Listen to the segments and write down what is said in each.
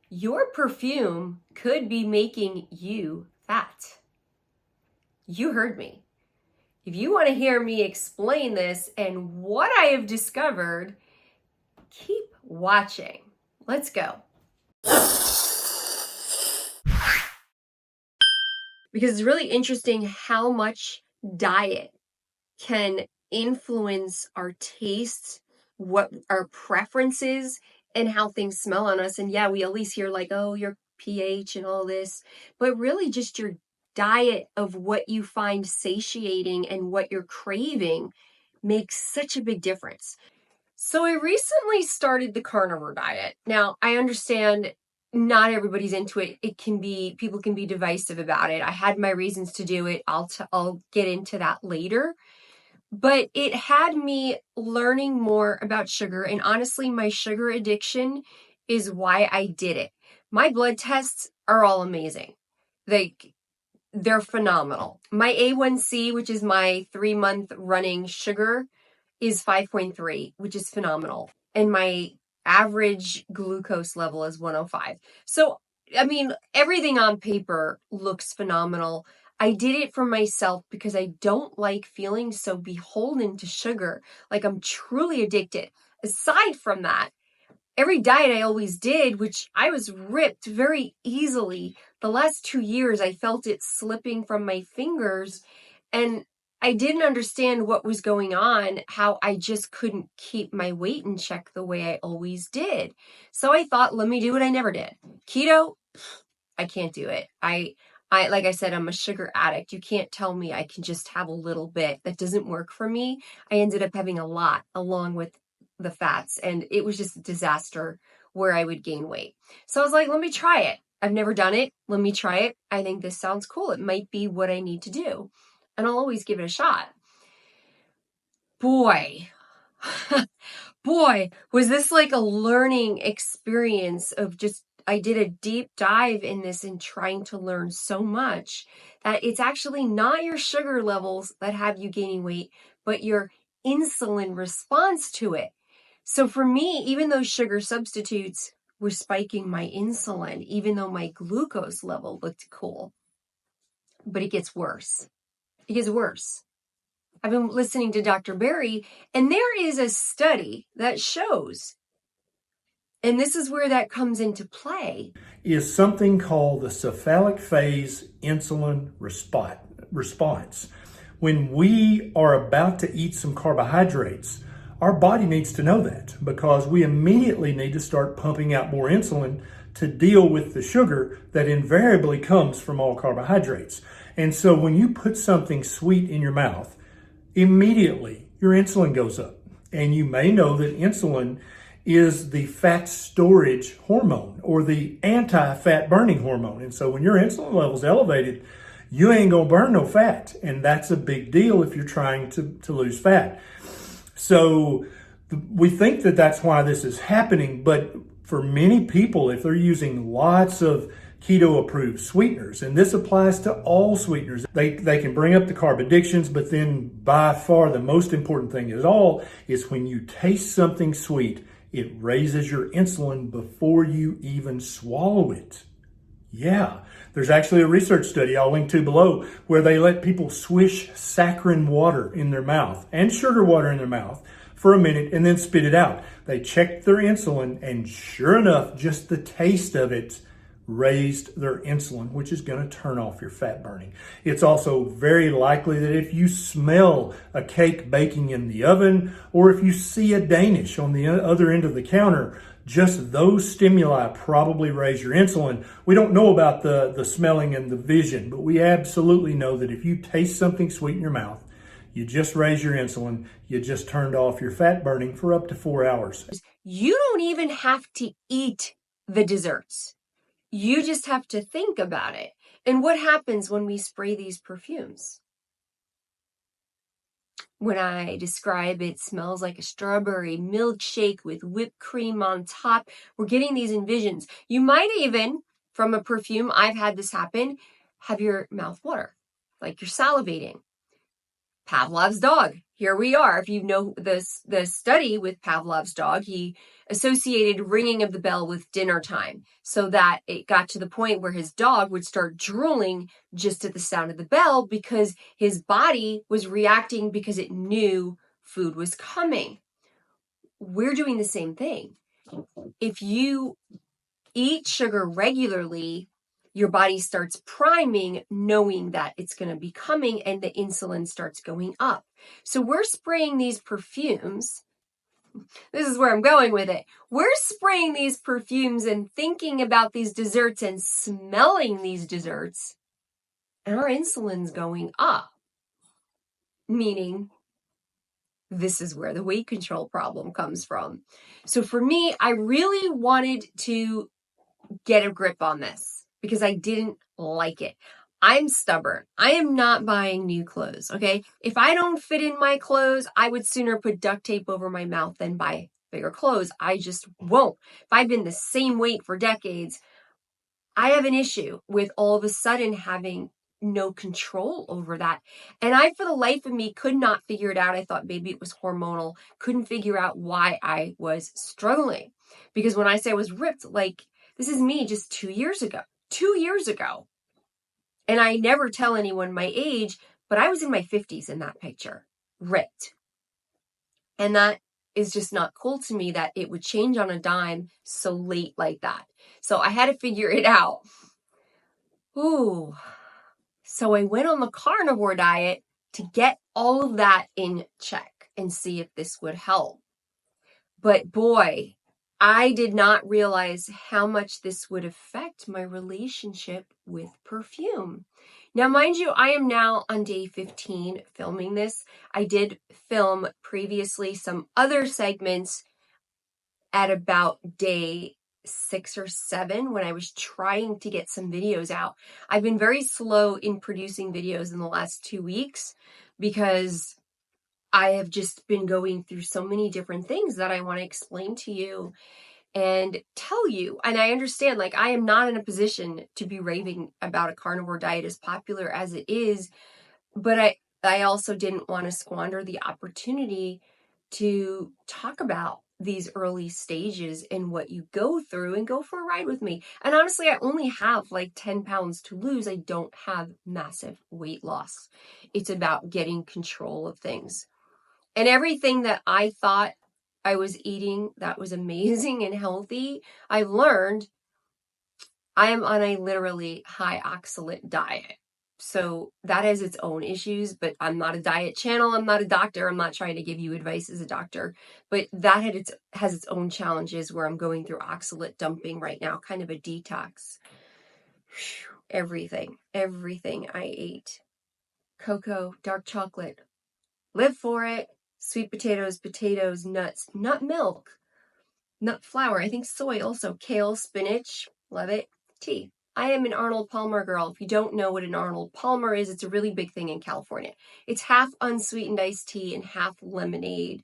Your perfume could be making you fat. You heard me. If you want to hear me explain this and what I have discovered, keep watching. Let's go. Because it's really interesting how much diet can influence our tastes, what our preferences, and how things smell on us. And yeah, we always hear like, oh, your pH and all this, but really just your diet of what you find satiating and what you're craving makes such a big difference. So I recently started the carnivore diet. Now, I understand not everybody's into it. People can be divisive about it. I had my reasons to do it. I'll get into that later. But it had me learning more about sugar. And honestly, my sugar addiction is why I did it. My blood tests are all amazing. They're phenomenal. My A1C, which is my 3-month running sugar, is 5.3, which is phenomenal. And my average glucose level is 105. So, I mean, everything on paper looks phenomenal. I did it for myself because I don't like feeling so beholden to sugar, like I'm truly addicted. Aside from that, every diet I always did, which I was ripped very easily. The last 2 years, I felt it slipping from my fingers, and I didn't understand what was going on, how I just couldn't keep my weight in check the way I always did. So I thought, let me do what I never did. Keto, I can't do it. I like I said, I'm a sugar addict. You can't tell me I can just have a little bit. That doesn't work for me. I ended up having a lot along with the fats, and it was just a disaster where I would gain weight. So I was like, let me try it. I've never done it. Let me try it. I think this sounds cool. It might be what I need to do, and I'll always give it a shot. Boy, was this like a learning experience of just, I did a deep dive in this and trying to learn so much that it's actually not your sugar levels that have you gaining weight, but your insulin response to it. So for me, even though sugar substitutes were spiking my insulin, even though my glucose level looked cool, but it gets worse. It gets worse. I've been listening to Dr. Barry, and there is a study that shows, and this is where that comes into play, is something called the cephalic phase insulin response. When we are about to eat some carbohydrates, our body needs to know that because we immediately need to start pumping out more insulin to deal with the sugar that invariably comes from all carbohydrates. And so when you put something sweet in your mouth, immediately your insulin goes up. And you may know that insulin is the fat storage hormone or the anti-fat burning hormone. And so when your insulin level's elevated, you ain't gonna burn no fat. And that's a big deal if you're trying to lose fat. So we think that that's why this is happening. But for many people, if they're using lots of keto approved sweeteners, and this applies to all sweeteners, they can bring up the carb addictions, but then by far the most important thing of all is when you taste something sweet, it raises your insulin before you even swallow it. Yeah, there's actually a research study I'll link to below where they let people swish saccharin water in their mouth and sugar water in their mouth for a minute and then spit it out. They checked their insulin, and sure enough, just the taste of it raised their insulin, which is going to turn off your fat burning. It's also very likely that if you smell a cake baking in the oven, or if you see a Danish on the other end of the counter, just those stimuli probably raise your insulin. We don't know about the smelling and the vision, but we absolutely know that if you taste something sweet in your mouth, you just raise your insulin. You just turned off your fat burning for up to 4 hours. You don't even have to eat the desserts. You just have to think about it. And what happens when we spray these perfumes? When I describe it smells like a strawberry milkshake with whipped cream on top, we're getting these envisions. You might even, from a perfume, I've had this happen, have your mouth water, like you're salivating. Pavlov's dog. here we are. If you know the study with Pavlov's dog, he associated ringing of the bell with dinner time, so that it got to the point where his dog would start drooling just at the sound of the bell because his body was reacting because it knew food was coming. We're doing the same thing. If you eat sugar regularly, your body starts priming, knowing that it's going to be coming, and the insulin starts going up. So we're spraying these perfumes. This is where I'm going with it. We're spraying these perfumes and thinking about these desserts and smelling these desserts, and our insulin's going up. Meaning, this is where the weight control problem comes from. So for me, I really wanted to get a grip on this because I didn't like it. I'm stubborn. I am not buying new clothes, okay? If I don't fit in my clothes, I would sooner put duct tape over my mouth than buy bigger clothes. I just won't. If I've been the same weight for decades, I have an issue with all of a sudden having no control over that. And I, for the life of me, could not figure it out. I thought maybe it was hormonal. Couldn't figure out why I was struggling. Because when I say I was ripped, like, this is me just 2 years ago. 2 years ago. And I never tell anyone my age, but I was in my 50s in that picture. Ripped. And that is just not cool to me that it would change on a dime so late like that. So I had to figure it out. Ooh. So I went on the carnivore diet to get all of that in check and see if this would help. But boy, I did not realize how much this would affect my relationship with perfume. Now, mind you, I am now on day 15 filming this. I did film previously some other segments at about day 6 or 7 when I was trying to get some videos out. I've been very slow in producing videos in the last 2 weeks because I have just been going through so many different things that I want to explain to you and tell you. And I understand, like, I am not in a position to be raving about a carnivore diet as popular as it is, but I also didn't want to squander the opportunity to talk about these early stages and what you go through and go for a ride with me. And honestly, I only have like 10 pounds to lose. I don't have massive weight loss. It's about getting control of things. And everything that I thought I was eating that was amazing and healthy, I learned I am on a literally high oxalate diet. So that has its own issues, but I'm not a diet channel. I'm not a doctor. I'm not trying to give you advice as a doctor, but that has its own challenges where I'm going through oxalate dumping right now, kind of a detox. Everything I ate. Cocoa, dark chocolate, live for it. Sweet potatoes, nuts, nut milk, nut flour. I think soy also, kale, spinach, love it. Tea. I am an Arnold Palmer girl. If you don't know what an Arnold Palmer is, it's a really big thing in California. It's half unsweetened iced tea and half lemonade.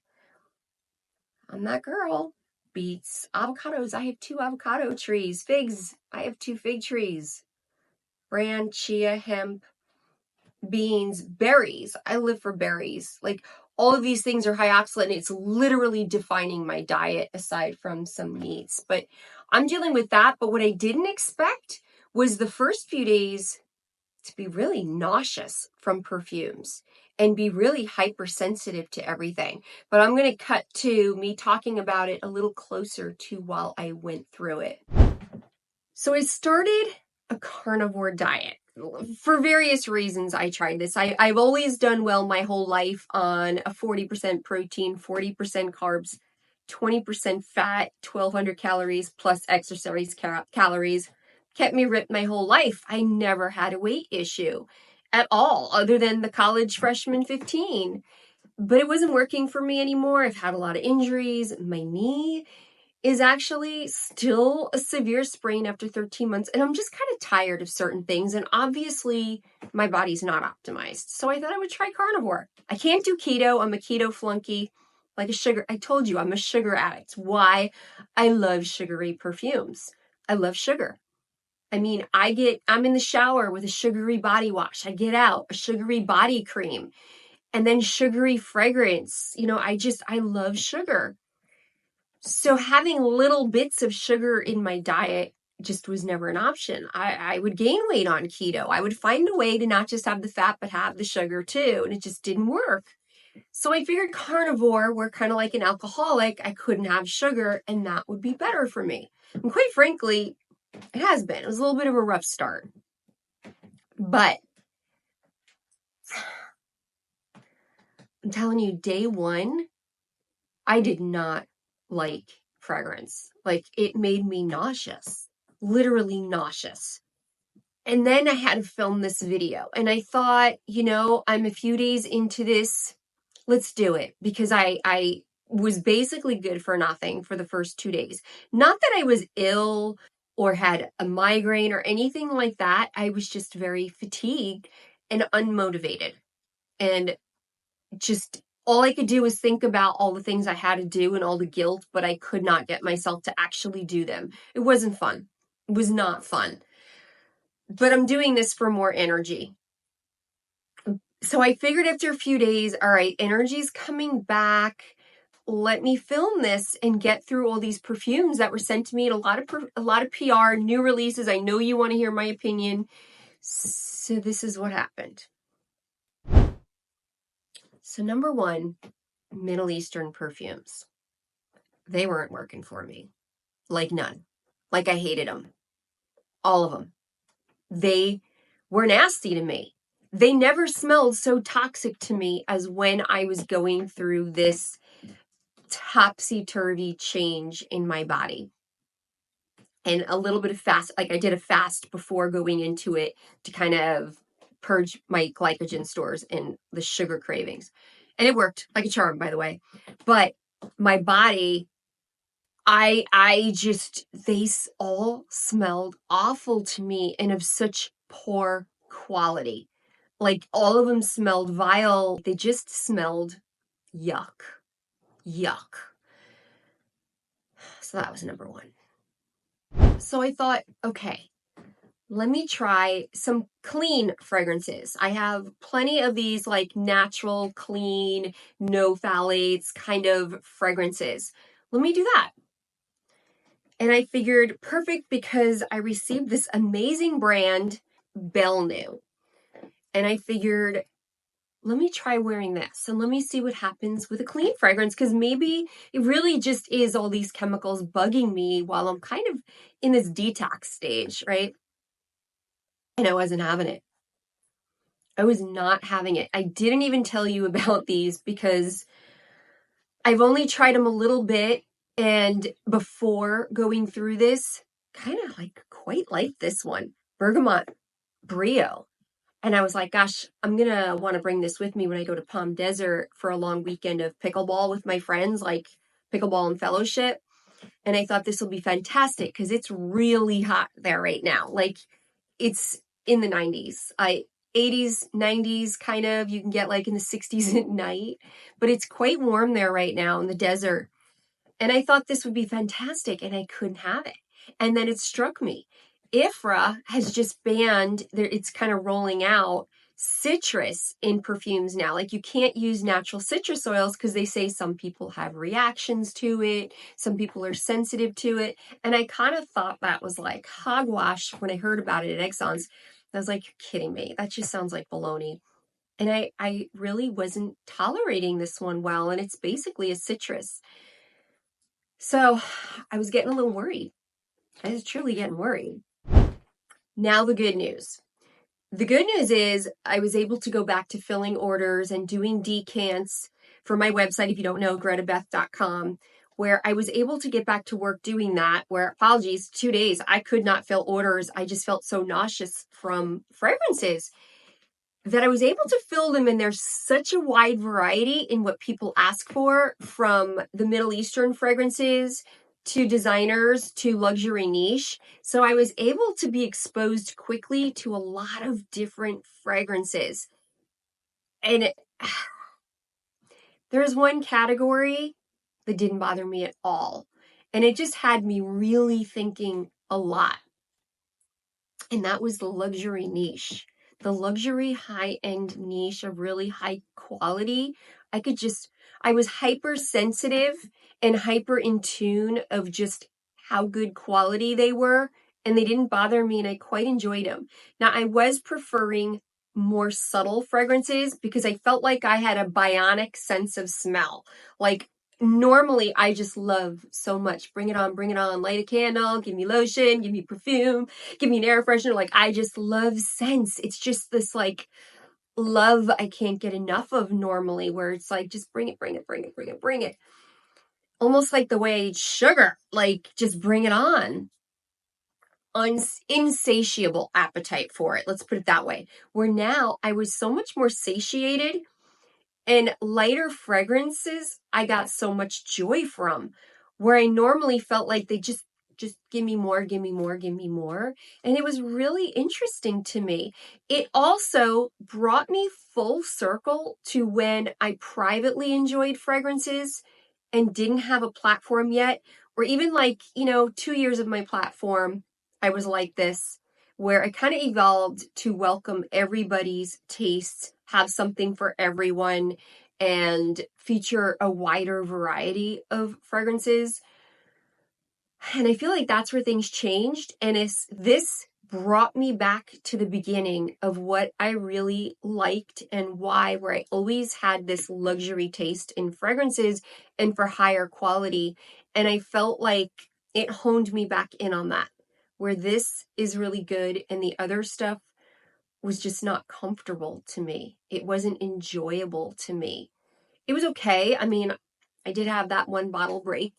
I'm that girl. Beets, avocados. I have 2 avocado trees. Figs. I have 2 fig trees. Bran, chia, hemp, beans, berries. I live for berries. Like, all of these things are high oxalate, and it's literally defining my diet aside from some meats. But I'm dealing with that. But what I didn't expect was the first few days to be really nauseous from perfumes and be really hypersensitive to everything. But I'm going to cut to me talking about it a little closer to while I went through it. So I started a carnivore diet. For various reasons, I tried this. I've always done well my whole life on a 40% protein, 40% carbs, 20% fat, 1,200 calories plus exercise calories. Kept me ripped my whole life. I never had a weight issue at all, other than the college freshman 15. But it wasn't working for me anymore. I've had a lot of injuries. My knee is actually still a severe sprain after 13 months. And I'm just kind of tired of certain things. And obviously my body's not optimized. So I thought I would try carnivore. I can't do keto. I'm a keto flunky, like a sugar. I told you I'm a sugar addict. Why? I love sugary perfumes. I love sugar. I mean, I'm in the shower with a sugary body wash. I get out a sugary body cream. And then sugary fragrance. You know, I love sugar. So having little bits of sugar in my diet just was never an option. I would gain weight on keto. I would find a way to not just have the fat, but have the sugar too. And it just didn't work. So I figured carnivore, were kind of like an alcoholic. I couldn't have sugar, and that would be better for me. And quite frankly, it has been. It was a little bit of a rough start. But I'm telling you, day one, I did not like fragrance. Like, it made me nauseous, literally nauseous. And then I had to film this video, and I thought, you know, I'm a few days into this. Let's do it, because I was basically good for nothing for the first 2 days. Not that I was ill or had a migraine or anything like that. I was just very fatigued and unmotivated. And just all I could do was think about all the things I had to do and all the guilt, but I could not get myself to actually do them. It wasn't fun. It was not fun. But I'm doing this for more energy. So I figured after a few days, all right, energy's coming back. Let me film this and get through all these perfumes that were sent to me, and a lot of PR, new releases. I know you want to hear my opinion. So this is what happened. So number one, Middle Eastern perfumes. They weren't working for me. Like none. Like I hated them. All of them. They were nasty to me. They never smelled so toxic to me as when I was going through this topsy-turvy change in my body. And a little bit of fast, like I did a fast before going into it to kind of purge my glycogen stores and the sugar cravings. And it worked like a charm, by the way. But my body, they all smelled awful to me and of such poor quality. Like, all of them smelled vile. They just smelled yuck. Yuck. So that was number one. So I thought, okay, let me try some clean fragrances. I have plenty of these like natural, clean, no phthalates kind of fragrances. Let me do that. And I figured perfect, because I received this amazing brand, Belnu. And I figured, let me try wearing this and let me see what happens with a clean fragrance, because maybe it really just is all these chemicals bugging me while I'm kind of in this detox stage, right? And I wasn't having it. I was not having it. I didn't even tell you about these because I've only tried them a little bit, and before going through this, kind of like quite like this one, Bergamot Brio. And I was like, gosh, I'm going to want to bring this with me when I go to Palm Desert for a long weekend of pickleball with my friends, like pickleball and fellowship. And I thought this will be fantastic because it's really hot there right now. Like, it's in the 90s. 80s, 90s kind of. You can get like in the 60s at night. But it's quite warm there right now in the desert. And I thought this would be fantastic, and I couldn't have it. And then it struck me. IFRA has just banned, it's kind of rolling out citrus in perfumes now. Like, you can't use natural citrus oils because they say some people have reactions to it. Some people are sensitive to it. And I kind of thought that was like hogwash when I heard about it at Exxon's. I was like, you're kidding me. That just sounds like baloney. And I really wasn't tolerating this one well. And it's basically a citrus. So I was getting a little worried. I was truly getting worried. Now the good news. The good news is I was able to go back to filling orders and doing decants for my website, if you don't know, gretabeth.com, where I was able to get back to work doing that, where, apologies, 2 days, I could not fill orders. I just felt so nauseous from fragrances that I was able to fill them. And there's such a wide variety in what people ask for, from the Middle Eastern fragrances to designers to luxury niche. So I was able to be exposed quickly to a lot of different fragrances. And there's one category that didn't bother me at all. And it just had me really thinking a lot. And that was the luxury niche. the luxury high-end niche of really high quality, I was hypersensitive and hyper in tune of just how good quality they were, and they didn't bother me, and I quite enjoyed them. Now, I was preferring more subtle fragrances because I felt like I had a bionic sense of smell. Like, normally I just love so much. Bring it on, light a candle, give me lotion, give me perfume, give me an air freshener. Like, I just love scents. It's just this like love I can't get enough of normally, where it's like, just bring it. Almost like the way I eat sugar, like just bring it on. Insatiable appetite for it. Let's put it that way. Where now I was so much more satiated, and lighter fragrances I got so much joy from, where I normally felt like they just give me more. And it was really interesting to me. It also brought me full circle to when I privately enjoyed fragrances and didn't have a platform yet, or even like, 2 years of my platform, I was like this, where I kind of evolved to welcome everybody's tastes, have something for everyone, and feature a wider variety of fragrances. And I feel like that's where things changed. And this brought me back to the beginning of what I really liked and why, where I always had this luxury taste in fragrances and for higher quality. And I felt like it honed me back in on that, where this is really good and the other stuff was just not comfortable to me. It wasn't enjoyable to me. It was okay. I mean, I did have that one bottle break,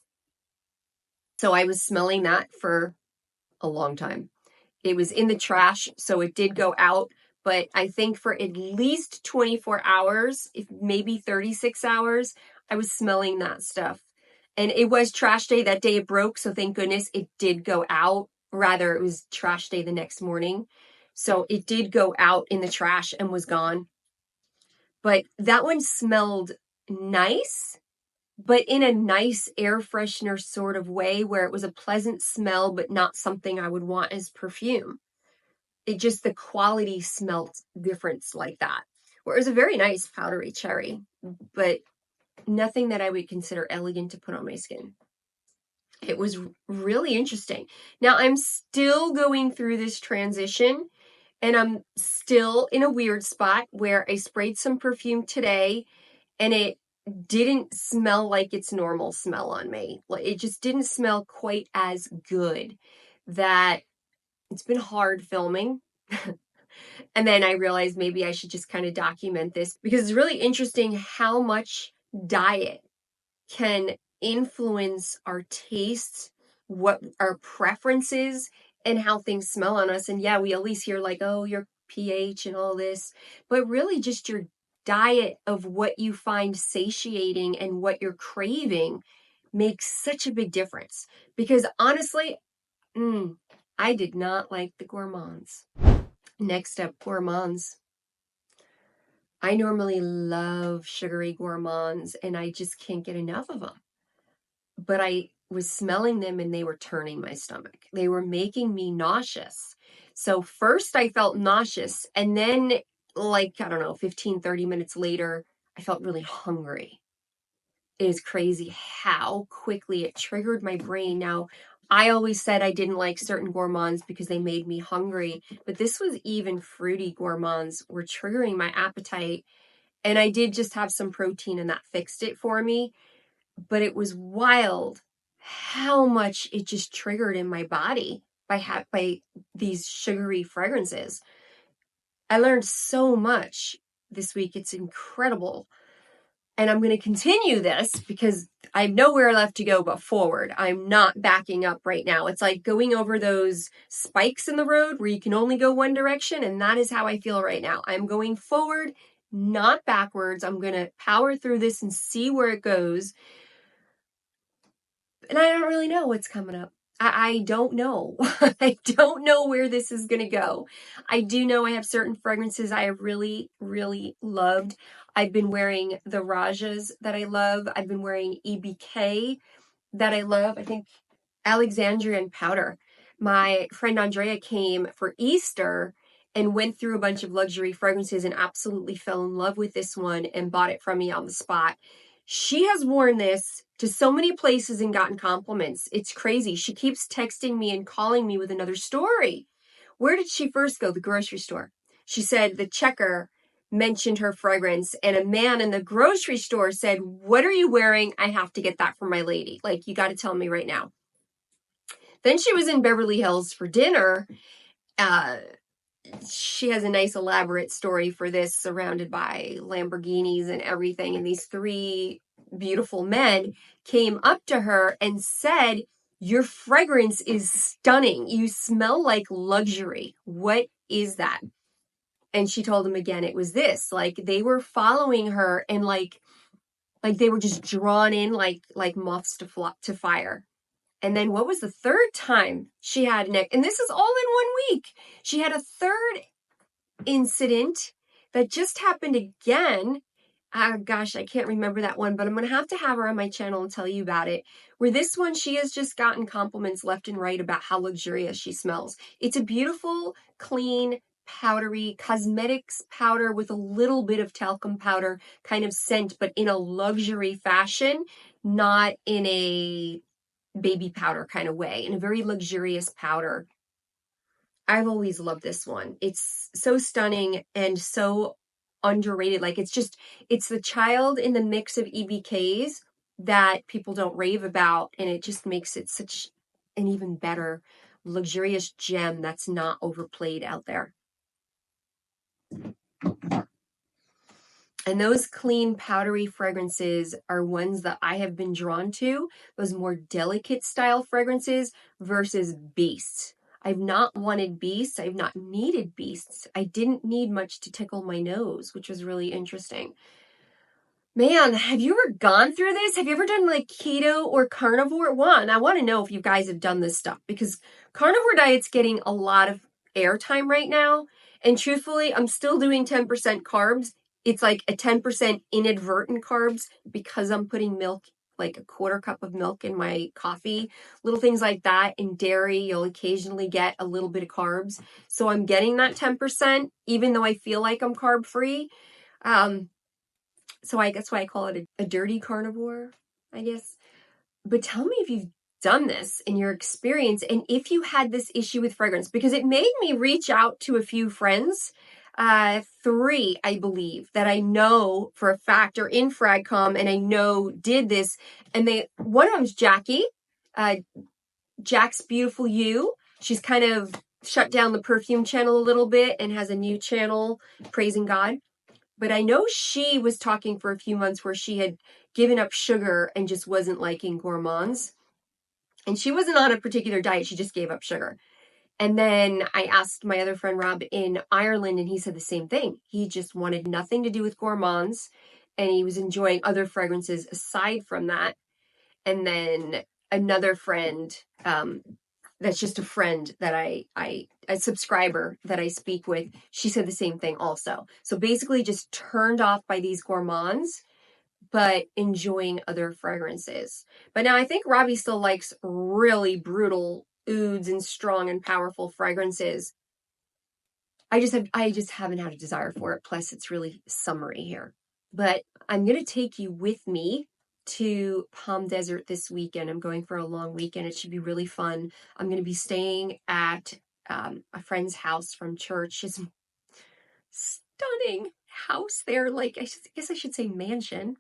so I was smelling that for a long time. It was in the trash, so it did go out, but I think for at least 24 hours, if maybe 36 hours, I was smelling that stuff. And it was trash day. That day it broke, so thank goodness it did go out. Rather, it was trash day the next morning. So it did go out in the trash and was gone. But that one smelled nice, but in a nice air freshener sort of way, where it was a pleasant smell, but not something I would want as perfume. It just, the quality smelt different like that. Where it was a very nice powdery cherry, but nothing that I would consider elegant to put on my skin. It was really interesting. Now I'm still going through this transition, and I'm still in a weird spot where I sprayed some perfume today and it didn't smell like its normal smell on me. Like, it just didn't smell quite as good. That it's been hard filming. And then I realized maybe I should just kind of document this, because it's really interesting how much diet can influence our tastes, what our preferences, and how things smell on us. And yeah, we always hear like, oh, your pH and all this, but really just your diet of what you find satiating and what you're craving makes such a big difference. Because honestly, I did not like the gourmands. Next up, gourmands. I normally love sugary gourmands, and I just can't get enough of them. But I was smelling them and they were turning my stomach. They were making me nauseous. So first I felt nauseous, and then, like, I don't know, 15, 30 minutes later, I felt really hungry. It is crazy how quickly it triggered my brain. Now, I always said I didn't like certain gourmands because they made me hungry, but this was even fruity gourmands were triggering my appetite. And I did just have some protein, and that fixed it for me. But it was wild how much it just triggered in my body by these sugary fragrances. I learned so much this week. It's incredible. And I'm going to continue this because I have nowhere left to go but forward. I'm not backing up right now. It's like going over those spikes in the road where you can only go one direction. And that is how I feel right now. I'm going forward, not backwards. I'm going to power through this and see where it goes. And I don't really know what's coming up. I don't know. I don't know where this is going to go. I do know I have certain fragrances I have really, really loved. I've been wearing the Rojas that I love. I've been wearing EBK that I love. I think Alexandria N Powder. My friend Andrea came for Easter, and went through a bunch of luxury fragrances and absolutely fell in love with this one and bought it from me on the spot. She has worn this to so many places and gotten compliments. It's crazy. She keeps texting me and calling me with another story. Where did she first go? The grocery store. She said the checker mentioned her fragrance, and a man in the grocery store said, "What are you wearing? I have to get that for my lady. Like, you got to tell me right now." Then she was in Beverly Hills for dinner. She has a nice elaborate story for this, surrounded by Lamborghinis and everything. And these three beautiful men came up to her and said, "Your fragrance is stunning. You smell like luxury. What is that?" And she told them again, it was this. Like, they were following her, and like they were just drawn in like moths to fire. And then what was the third time she had an, and this is all in 1 week, she had a third incident that just happened again. Gosh, I can't remember that one, but I'm going to have her on my channel and tell you about it. Where this one, she has just gotten compliments left and right about how luxurious she smells. It's a beautiful, clean, powdery cosmetics powder with a little bit of talcum powder kind of scent, but in a luxury fashion, not in a baby powder kind of way, in a very luxurious powder. I've always loved this one. It's so stunning and so underrated. Like, it's the child in the mix of EBKs that people don't rave about, and it just makes it such an even better luxurious gem that's not overplayed out there. And those clean, powdery fragrances are ones that I have been drawn to, those more delicate style fragrances versus beasts. I've not wanted beasts. I've not needed beasts. I didn't need much to tickle my nose, which was really interesting. Man, have you ever gone through this? Have you ever done like keto or carnivore? One, I want to know if you guys have done this stuff, because carnivore diet's getting a lot of airtime right now. And truthfully, I'm still doing 10% carbs. It's like a 10% inadvertent carbs because I'm putting milk, like a quarter cup of milk in my coffee, little things like that. In dairy, you'll occasionally get a little bit of carbs. So I'm getting that 10%, even though I feel like I'm carb free. So that's why I call it a dirty carnivore, I guess. But tell me if you've done this in your experience, and if you had this issue with fragrance, because it made me reach out to a few friends, 3, I believe, that I know for a fact are in FragCom and I know did this. And one of them's Jackie, Jack's Beautiful You. She's kind of shut down the Perfume channel a little bit and has a new channel, Praising God. But I know she was talking for a few months where she had given up sugar and just wasn't liking gourmands. And she wasn't on a particular diet. She just gave up sugar. And then I asked my other friend Rob in Ireland, and he said the same thing. He just wanted nothing to do with gourmands, and he was enjoying other fragrances aside from that. And then another friend, that's just a friend that a subscriber that I speak with, she said the same thing also. So basically just turned off by these gourmands, but enjoying other fragrances. But now I think Robbie still likes really brutal ouds and strong and powerful fragrances. I just haven't had a desire for it. Plus it's really summery here. But I'm going to take you with me to Palm Desert this weekend. I'm going for a long weekend. It should be really fun. I'm going to be staying at a friend's house from church. It's a stunning house there. Like, I guess I should say mansion,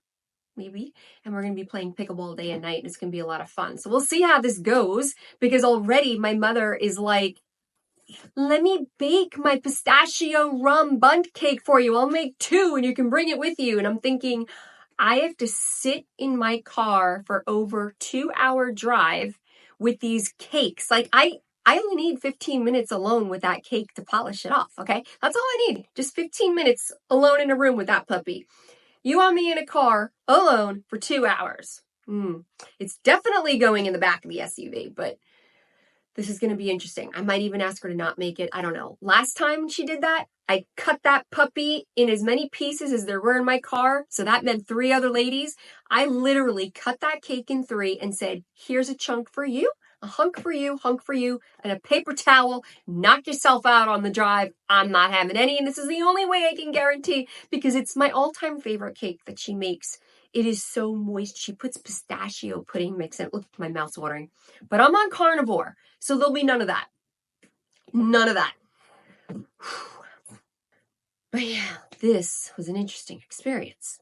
maybe. And we're going to be playing pickleball day and night. And it's going to be a lot of fun. So we'll see how this goes, because already my mother is like, "Let me bake my pistachio rum bundt cake for you. I'll make 2 and you can bring it with you." And I'm thinking, I have to sit in my car for over 2-hour drive with these cakes. Like, I only need 15 minutes alone with that cake to polish it off, okay? That's all I need. Just 15 minutes alone in a room with that puppy. You want me in a car alone for 2 hours. It's definitely going in the back of the SUV, but this is going to be interesting. I might even ask her to not make it. I don't know. Last time she did that, I cut that puppy in as many pieces as there were in my car. So that meant 3 other ladies. I literally cut that cake in 3 and said, "Here's a chunk for you. A hunk for you, and a paper towel. Knock yourself out on the drive. I'm not having any, and this is the only way I can guarantee, because it's my all-time favorite cake that she makes. It is so moist. She puts pistachio pudding mix in it. Look, my mouth's watering. But I'm on carnivore, so there'll be none of that. None of that. But yeah, this was an interesting experience.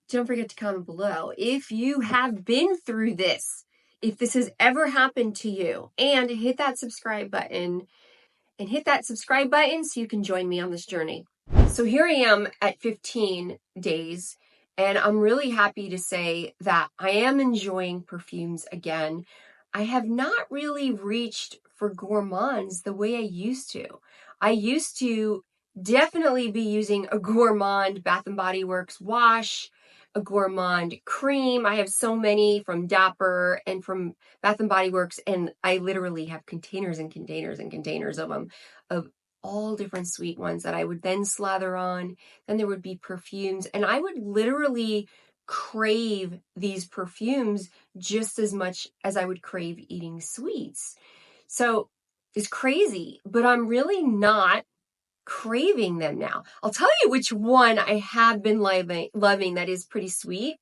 Don't forget to comment below if you have been through this, if this has ever happened to you, and hit that subscribe button so you can join me on this journey. So here I am at 15 days, and I'm really happy to say that I am enjoying perfumes again. I have not really reached for gourmands the way I used to. I used to definitely be using a gourmand Bath & Body Works wash, a gourmand cream. I have so many from Dapper and from Bath & Body Works, and I literally have containers and containers and containers of them, of all different sweet ones that I would then slather on. Then there would be perfumes, and I would literally crave these perfumes just as much as I would crave eating sweets. So it's crazy, but I'm really not craving them now. I'll tell you which one I have been loving that is pretty sweet.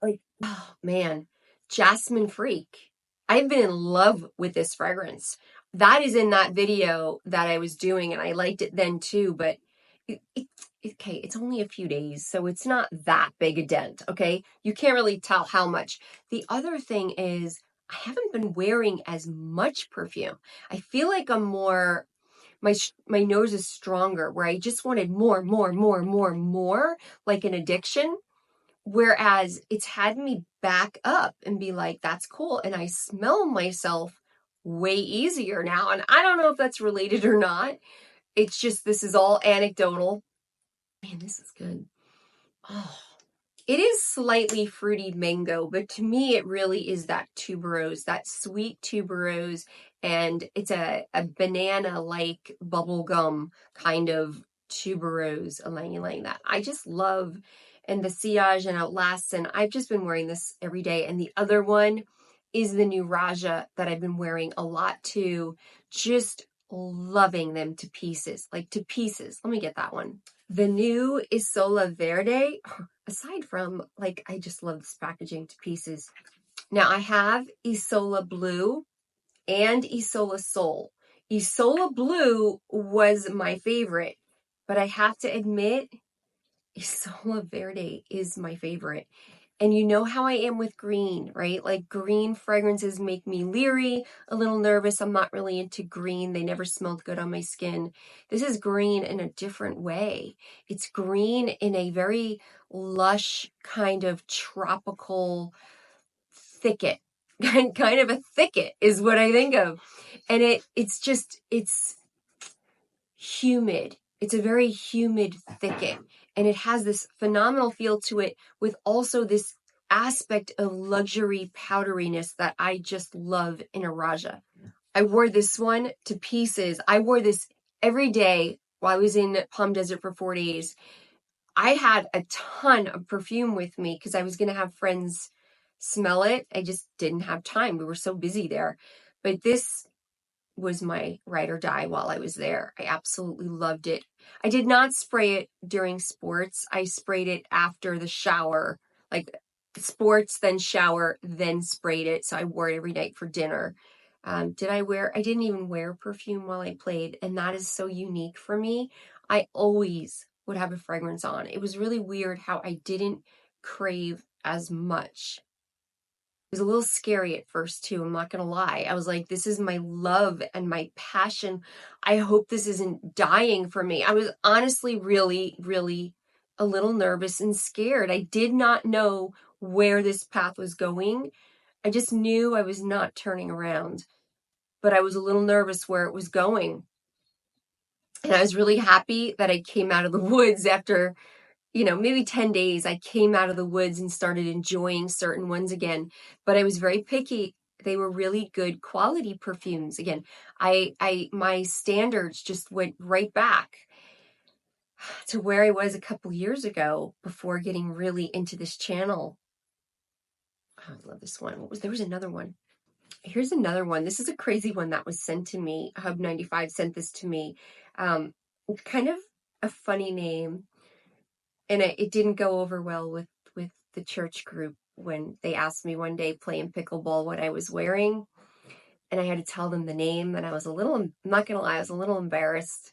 Like, oh man, Jasmine Freak. I've been in love with this fragrance. That is in that video that I was doing, and I liked it then too, but okay, it's only a few days, so it's not that big a dent, okay? You can't really tell how much. The other thing is, I haven't been wearing as much perfume. I feel like I'm more, my nose is stronger, where I just wanted more, like an addiction. Whereas it's had me back up and be like, that's cool. And I smell myself way easier now. And I don't know if that's related or not. It's just, this is all anecdotal. Man, this is good. Oh, it is slightly fruity mango, but to me, it really is that tuberose, that sweet tuberose. And it's a banana-like bubblegum kind of tuberose, ylang that. I just love, and the sillage and outlasts, and I've just been wearing this every day. And the other one is the new Roja that I've been wearing a lot too. Just loving them to pieces, like to pieces. Let me get that one. The new Isola Verde, aside from, like, I just love this packaging to pieces. Now I have Isola Blue and Isola Soul. Isola Blue was my favorite, but I have to admit, Isola Verde is my favorite. And you know how I am with green, right? Like, green fragrances make me leery, a little nervous. I'm not really into green. They never smelled good on my skin. This is green in a different way. It's green in a very lush kind of tropical thicket. Kind of a thicket is what I think of. And it's humid. It's a very humid thicket, and it has this phenomenal feel to it, with also this aspect of luxury powderiness that I just love in a Roja. I wore this one to pieces. I wore this every day while I was in Palm Desert for 4 days. I had a ton of perfume with me because I was going to have friends smell it. I just didn't have time. We were so busy there. But this was my ride or die while I was there. I absolutely loved it. I did not spray it during sports. I sprayed it after the shower, like sports, then shower, then sprayed it. So I wore it every night for dinner. I didn't even wear perfume while I played, and that is so unique for me. I always would have a fragrance on. It was really weird how I didn't crave as much. It was a little scary at first too, I'm not gonna lie. I was like, this is my love and my passion. I hope this isn't dying for me. I was honestly really, really a little nervous and scared. I did not know where this path was going. I just knew I was not turning around, but I was a little nervous where it was going. And I was really happy that I came out of the woods after, maybe 10 days. I came out of the woods and started enjoying certain ones again, but I was very picky. They were really good quality perfumes. Again, my standards just went right back to where I was a couple years ago before getting really into this channel. Oh, I love this one. There was another one. Here's another one. This is a crazy one that was sent to me. Hub 95 sent this to me. Kind of a funny name. And it didn't go over well with the church group when they asked me one day playing pickleball what I was wearing. And I had to tell them the name. And I was I'm not going to lie, I was a little embarrassed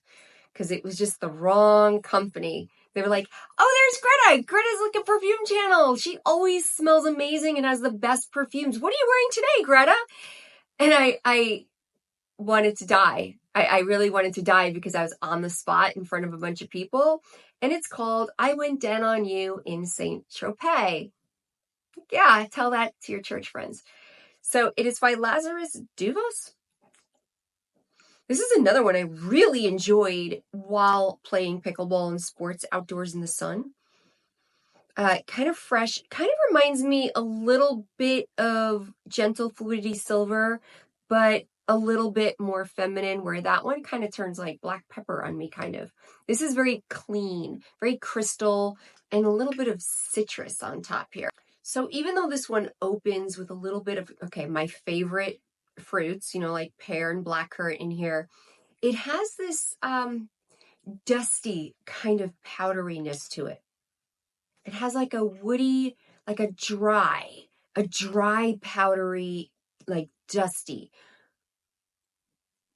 because it was just the wrong company. They were like, oh, there's Greta. Greta's like a perfume channel. She always smells amazing and has the best perfumes. What are you wearing today, Greta? And I wanted to die. I really wanted to die because I was on the spot in front of a bunch of people. And it's called I Went Down on You in St. Tropez. Yeah, tell that to your church friends. So it is by Lazarus Douvus. This is another one I really enjoyed while playing pickleball and sports outdoors in the sun. Kind of fresh, kind of reminds me a little bit of Gentle Fluidity Silver, but a little bit more feminine, where that one kind of turns like black pepper on me, kind of. This is very clean, very crystal, and a little bit of citrus on top here. So even though this one opens with a little bit of, okay, my favorite fruits, you know, like pear and blackcurrant in here, it has this dusty kind of powderiness to it. It has like a woody, like a dry powdery, like dusty,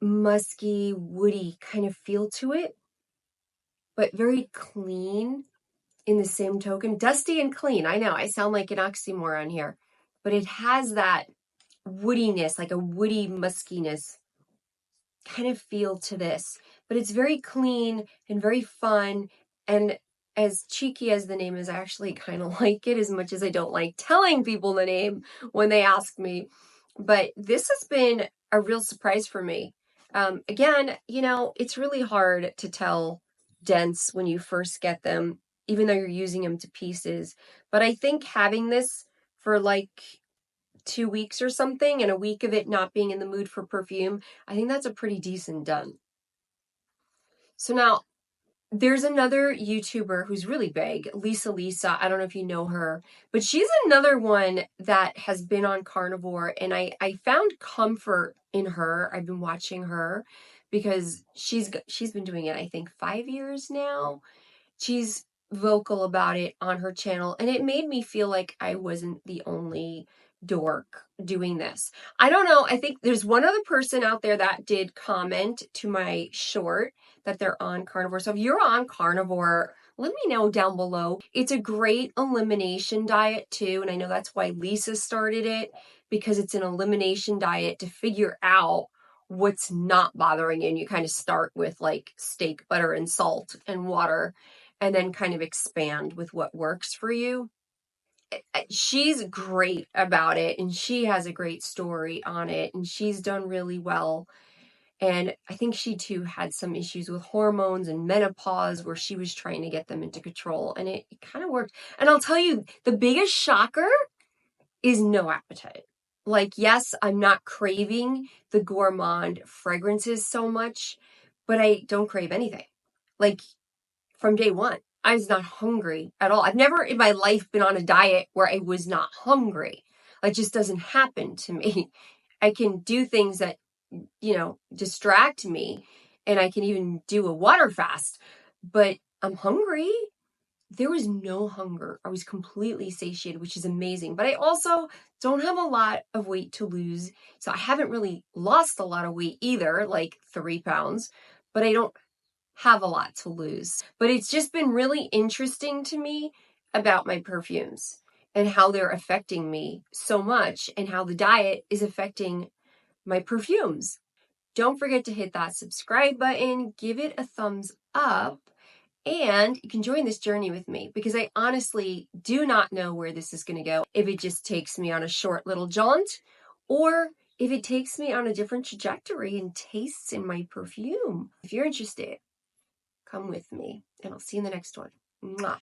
musky, woody kind of feel to it, but very clean in the same token. Dusty and clean. I know I sound like an oxymoron here, but it has that woodiness, like a woody muskiness kind of feel to this, but it's very clean and very fun. And as cheeky as the name is, I actually kind of like it, as much as I don't like telling people the name when they ask me. But this has been a real surprise for me. Again, you know, it's really hard to tell scents when you first get them, even though you're using them to pieces. But I think having this for like 2 weeks or something, and a week of it not being in the mood for perfume, I think that's a pretty decent done. So now there's another YouTuber who's really big, Lisa. I don't know if you know her, but she's another one that has been on Carnivore, and I found comfort in her. I've been watching her because she's been doing it, I think, 5 years now. She's vocal about it on her channel, and it made me feel like I wasn't the only dork doing this. I don't know. I think there's one other person out there that did comment to my short that they're on Carnivore. So if you're on Carnivore, let me know down below. It's a great elimination diet too, and I know that's why Lisa started it, because it's an elimination diet to figure out what's not bothering you. And you kind of start with like steak, butter, and salt and water, and then kind of expand with what works for you. She's great about it, and she has a great story on it, and she's done really well. And I think she too had some issues with hormones and menopause, where she was trying to get them into control, and it kind of worked. And I'll tell you, the biggest shocker is no appetite. Like, yes, I'm not craving the gourmand fragrances so much, but I don't crave anything. Like, from day one, I was not hungry at all. I've never in my life been on a diet where I was not hungry. It just doesn't happen to me. I can do things that, you know, distract me, and I can even do a water fast, but I'm hungry. There was no hunger. I was completely satiated, which is amazing. But I also don't have a lot of weight to lose. So I haven't really lost a lot of weight either, like 3 pounds, but I don't have a lot to lose. But it's just been really interesting to me about my perfumes and how they're affecting me so much, and how the diet is affecting my perfumes. Don't forget to hit that subscribe button, give it a thumbs up, and you can join this journey with me, because I honestly do not know where this is going to go. If it just takes me on a short little jaunt, or if it takes me on a different trajectory and tastes in my perfume. If you're interested, come with me, and I'll see you in the next one. Mwah.